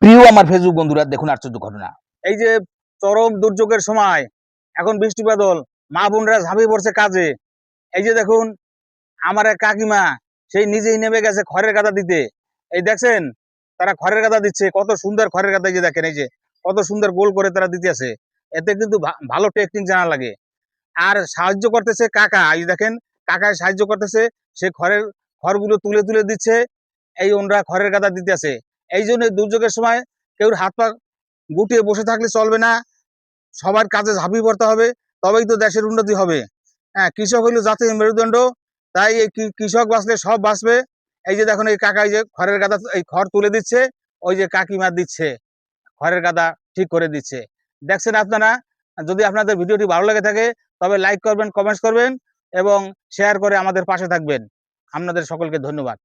প্রিয় আমার ফেসবুক বন্ধুরা, দেখুন আশ্চর্য ঘটনা। এই যে চরম দুর্যোগের সময় এখন বৃষ্টি বাদল, মা বোনরা ঝাঁপিয়ে পড়ছে কাজে। এই যে দেখুন আমার এক কাকিমা, সেই নিজেই নেমে গেছে খড়ের গাদা দিতে। এই দেখছেন তারা খড়ের গাদা দিচ্ছে, কত সুন্দর খড়ের গাদা। এই যে দেখেন, এই যে কত সুন্দর গোল করে তারা দিতে আছে। এতে কিন্তু ভালো টেকনিক জানা লাগে। আর সাহায্য করতেছে কাকা, এই দেখেন কাকায় সাহায্য করতেছে, সে খড়গুলো তুলে তুলে দিচ্ছে। এই ওনরা খড়ের গাদা দিতে আছে। এই জন্য দুর্যোগের সময় কেউ হাত পা গুটিয়ে বসে থাকলে চলবে না, সবার কাজে ঝাঁপিয়ে পড়তে হবে, তবেই তো দেশের উন্নতি হবে। হ্যাঁ, কৃষক হইলো জাতীয় মেরুদণ্ড, তাই এই কৃষক বাঁচলে সব বাঁচবে। এই যে দেখুন এই কাকা, এই যে খড়ের গাদা, এই খড় তুলে দিচ্ছে, ওই যে কাকিমা দিচ্ছে, খড়ের গাদা ঠিক করে দিচ্ছে। দেখছেন আপনারা? যদি আপনাদের ভিডিওটি ভালো লেগে থাকে তবে লাইক করবেন, কমেন্টস করবেন এবং শেয়ার করে আমাদের পাশে থাকবেন। আপনাদের সকলকে ধন্যবাদ।